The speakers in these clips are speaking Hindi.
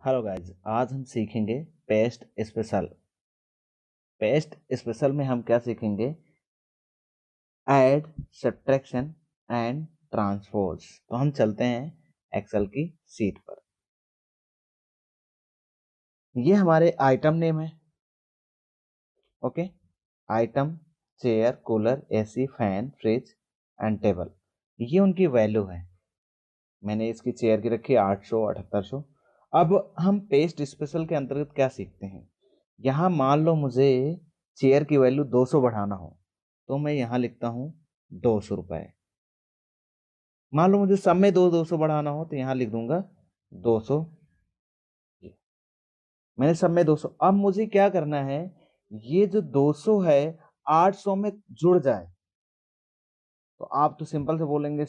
हेलो गाइज, आज हम सीखेंगे पेस्ट स्पेशल। पेस्ट स्पेशल में हम क्या सीखेंगे? Add, subtraction and transpose. तो हम चलते हैं एक्सेल की सीट पर। ये हमारे आइटम नेम है। Okay, item chair, cooler, AC, fan, fridge and table, ये उनकी वैल्यू है। मैंने इसकी चेयर की रखी 800 7800। अब हम पेस्ट स्पेशल के अंतर्गत क्या सीखते हैं? यहाँ मान लो मुझे चेयर की वैल्यू 200 बढ़ाना हो, तो मैं यहाँ लिखता हूँ 200 रुपये। मान लो मुझे सब में 200 बढ़ाना हो, तो यहाँ लिख दूंगा 200। मैंने सब में 200। अब मुझे क्या करना है, ये जो 200 है 800 में जुड़ जाए। तो आप तो सिंपल से बोलेंगे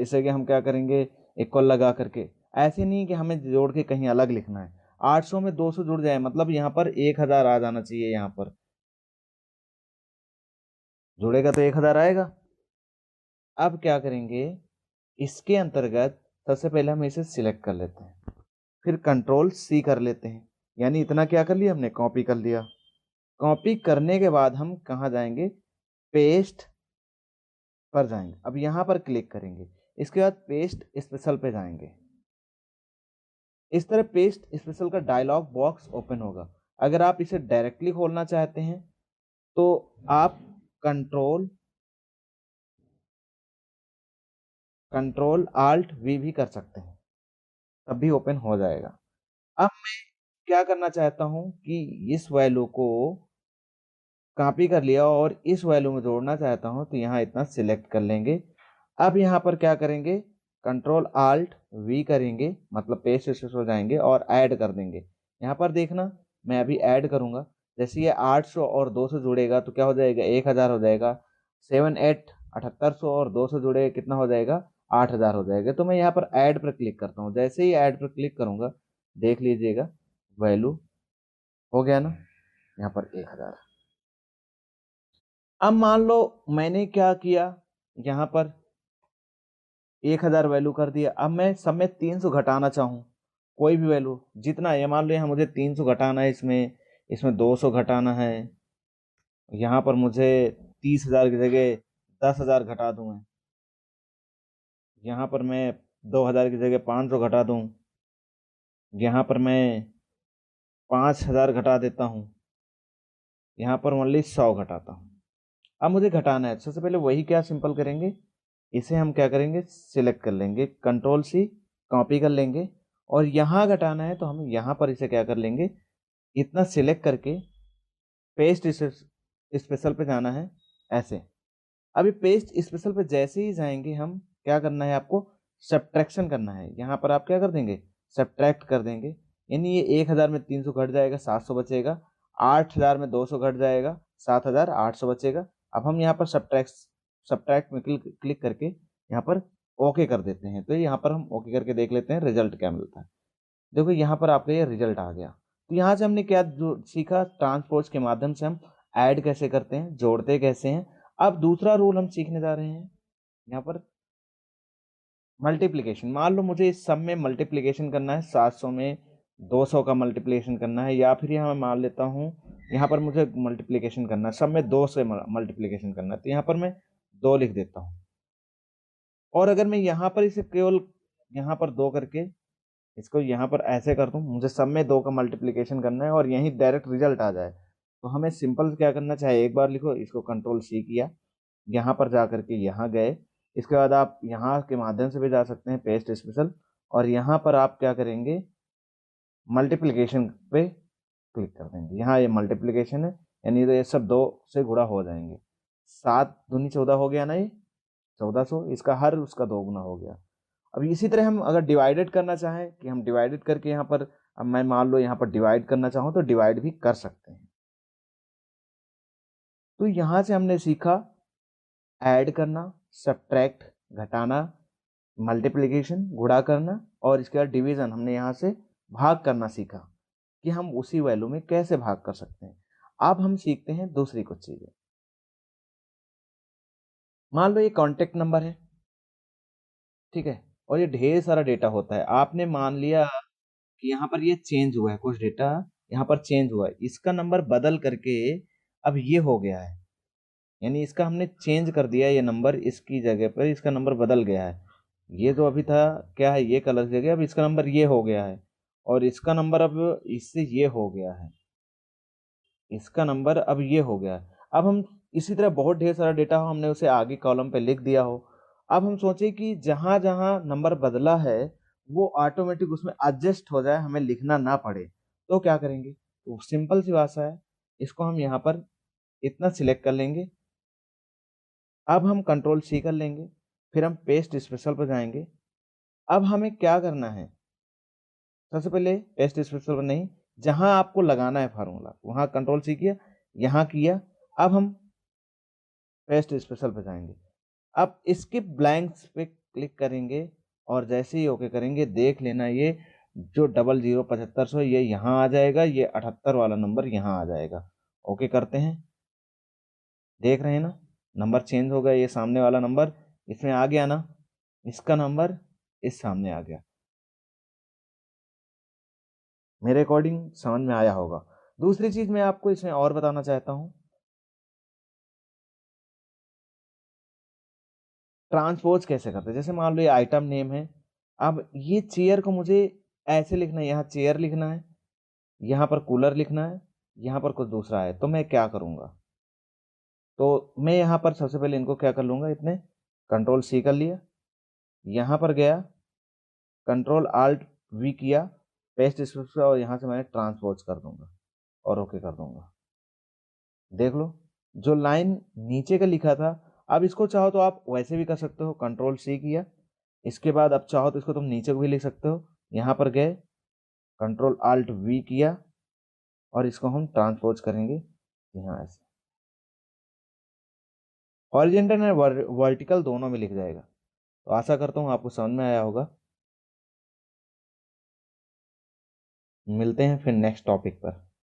इसे कि हम क्या करेंगे, इक्वल लगा करके। ऐसे नहीं कि हमें जोड़ के कहीं अलग लिखना है। 800 में 200 जुड़ जाए, मतलब यहाँ पर 1000 आ जाना चाहिए। यहाँ पर जुड़ेगा तो 1000 आएगा। अब क्या करेंगे, इसके अंतर्गत सबसे पहले हम इसे सिलेक्ट कर लेते हैं, फिर कंट्रोल सी कर लेते हैं। यानी इतना क्या कर लिया हमने, कॉपी कर लिया। कॉपी करने के बाद हम कहाँ जाएंगे, पेस्ट पर जाएंगे। अब यहाँ पर क्लिक करेंगे, इसके बाद पेस्ट स्पेशल पे जाएंगे। इस तरह पेस्ट स्पेशल का डायलॉग बॉक्स ओपन होगा। अगर आप इसे डायरेक्टली खोलना चाहते हैं तो आप कंट्रोल आल्ट वी भी कर सकते हैं, तब भी ओपन हो जाएगा। अब मैं क्या करना चाहता हूं कि इस वैल्यू को कॉपी कर लिया और इस वैल्यू में जोड़ना चाहता हूं, तो यहाँ इतना सिलेक्ट कर लेंगे। अब यहाँ पर क्या करेंगे, कंट्रोल आल्ट वी करेंगे, मतलब पेस्ट स्पेस हो जाएंगे और ऐड कर देंगे। यहाँ पर देखना, मैं अभी ऐड करूंगा। जैसे ये 800 और 200 जुड़ेगा तो क्या हो जाएगा, 1000 हो जाएगा। 7 8 7800 और 200 जुड़ेगा, कितना हो जाएगा, 8000 हो जाएगा। तो मैं यहाँ पर ऐड पर क्लिक करता हूँ। जैसे ही ऐड पर क्लिक करूंगा, देख लीजिएगा वैल्यू हो गया ना, यहाँ पर 1000। अब मान लो मैंने क्या किया, यहाँ पर 1000 वैल्यू कर दिया। अब मैं सब में 300 घटाना चाहूँ, कोई भी वैल्यू जितना है, मान लो यहाँ मुझे 300 घटाना है, इसमें इसमें 200 घटाना है। यहाँ पर मुझे 30,000 की जगह 10,000 घटा दूँ मैं। यहाँ पर मैं 2000 की जगह 500 घटा दूँ। यहाँ पर मैं 5000 घटा देता हूँ। यहाँ पर ओनली 100 घटाता हूँ। अब मुझे घटाना है, सबसे पहले वही क्या सिंपल करेंगे, इसे हम क्या करेंगे, सिलेक्ट कर लेंगे, कंट्रोल सी कॉपी कर लेंगे। और यहाँ घटाना है तो हम यहाँ पर इसे क्या कर लेंगे, इतना सिलेक्ट करके पेस्ट स्पेशल पे जाना है ऐसे। अभी पेस्ट स्पेशल पे जैसे ही जाएंगे, हम क्या करना है, आपको सब्ट्रैक्शन करना है। यहाँ पर आप क्या कर देंगे, सब्ट्रैक्ट कर देंगे। यानी ये 1000 में 300 घट जाएगा, 700 बचेगा। 8000 में 200 घट जाएगा, 7800 बचेगा। अब हम यहाँ पर सब्ट्रैक्ट में क्लिक करके यहाँ पर ओके कर देते हैं। तो यहाँ पर हम ओके करके देख लेते हैं रिजल्ट क्या मिलता है। देखो यहाँ पर आपका ये रिजल्ट आ गया। तो यहाँ से हमने क्या जो सीखा, ट्रांसपोज के माध्यम से हम ऐड कैसे करते हैं, जोड़ते कैसे हैं। अब दूसरा रूल हम सीखने जा रहे हैं, यहाँ पर मल्टीप्लिकेशन। मान लो मुझे इस सब में मल्टीप्लिकेशन करना है, 700 में 200 का मल्टीप्लिकेशन करना है, या फिर यहाँ मैं मान लेता हूँ यहाँ पर मुझे मल्टीप्लिकेशन करना है, सब में 2 से मल्टीप्लिकेशन करना है, तो यहाँ पर मैं 2 लिख देता हूँ। और अगर मैं यहाँ पर इसे केवल यहाँ पर 2 करके इसको यहाँ पर ऐसे कर दूं, मुझे सब में 2 का मल्टीप्लिकेशन करना है और यहीं डायरेक्ट रिजल्ट आ जाए, तो हमें सिंपल क्या करना चाहिए, एक बार लिखो इसको, कंट्रोल सी किया, यहाँ पर जा करके यहाँ गए। इसके बाद आप यहाँ के माध्यम से भी जा सकते हैं, पेस्ट स्पेशल, और यहाँ पर आप क्या करेंगे, मल्टीप्लिकेशन पे क्लिक कर देंगे। यहाँ ये मल्टीप्लिकेशन है, यानी तो ये सब 2 से गुणा हो जाएंगे। 7 दूनी 14 हो गया ना, ये 1400, इसका हर उसका 2 गुना हो गया। अब इसी तरह हम अगर डिवाइडेड करना चाहें कि हम डिवाइडेड करके यहाँ पर, अब मैं मान लो यहाँ पर डिवाइड करना चाहूँ तो डिवाइड भी कर सकते हैं। तो यहाँ से हमने सीखा ऐड करना, सब्ट्रैक्ट घटाना, मल्टीप्लिकेशन गुणा करना, और इसके बाद डिवीजन हमने यहाँ से भाग करना सीखा कि हम उसी वैल्यू में कैसे भाग कर सकते हैं। अब हम सीखते हैं दूसरी कुछ चीजें। मान लो ये कॉन्टेक्ट नंबर है, ठीक है, और ये ढेर सारा डेटा होता है। आपने मान लिया कि यहाँ पर ये चेंज हुआ है, कुछ डेटा यहाँ पर चेंज हुआ है, इसका नंबर बदल करके अब ये हो गया है, यानी इसका हमने चेंज कर दिया, ये नंबर इसकी जगह पर इसका नंबर बदल गया है। ये जो अभी था क्या है, ये कलर की जगह अब इसका नंबर ये हो गया है, और इसका नंबर अब इससे ये हो गया है, इसका नंबर अब ये हो गया है। अब हम इसी तरह बहुत ढेर सारा डेटा हो, हमने उसे आगे कॉलम पे लिख दिया हो। अब हम सोचे कि जहां जहां नंबर बदला है वो ऑटोमेटिक उसमें एडजस्ट हो जाए, हमें लिखना ना पड़े, तो क्या करेंगे? तो सिंपल सी भाषा है, इसको हम यहाँ पर इतना सिलेक्ट कर लेंगे। अब हम कंट्रोल सी कर लेंगे, फिर हम पेस्ट स्पेशल पर जाएंगे। अब हमें क्या करना है, सबसे पहले पेस्ट स्पेशल पर नहीं, जहां आपको लगाना है फार्मूला वहां कंट्रोल सी किया, यहाँ किया। अब हम पेस्ट स्पेशल पे जाएंगे, अब इसके ब्लैंक्स पे क्लिक करेंगे, और जैसे ही ओके करेंगे देख लेना ये जो 007500 ये यहाँ आ जाएगा, ये 78 वाला नंबर यहाँ आ जाएगा। ओके करते हैं, देख रहे हैं ना नंबर चेंज हो गया, ये सामने वाला नंबर इसमें आ गया ना, इसका नंबर इस सामने आ गया। मेरे अकॉर्डिंग समझ में आया होगा। दूसरी चीज मैं आपको इसमें और बताना चाहता हूँ, ट्रांसपोज कैसे करते हैं। जैसे मान लो ये आइटम नेम है, अब ये चेयर को मुझे ऐसे लिखना है, यहाँ चेयर लिखना है, यहाँ पर कूलर लिखना है, यहाँ पर कुछ दूसरा है, तो मैं क्या करूँगा? तो मैं यहाँ पर सबसे पहले इनको क्या कर लूँगा, इतने कंट्रोल सी कर लिया, यहाँ पर गया कंट्रोल आल्ट वी किया, पेस्ट स्पेस, और यहाँ से मैंने ट्रांसपोज कर दूंगा और ओके कर दूंगा। देख लो जो लाइन नीचे का लिखा था, अब इसको चाहो तो आप वैसे भी कर सकते हो, कंट्रोल सी किया, इसके बाद अब चाहो तो इसको तुम नीचे को भी लिख सकते हो, यहाँ पर गए कंट्रोल आल्ट वी किया, और इसको हम ट्रांसपोज करेंगे यहाँ ऐसे, हॉरिजॉन्टल और वर्टिकल दोनों में लिख जाएगा। तो आशा करता हूँ आपको समझ में आया होगा। मिलते हैं फिर नेक्स्ट टॉपिक पर।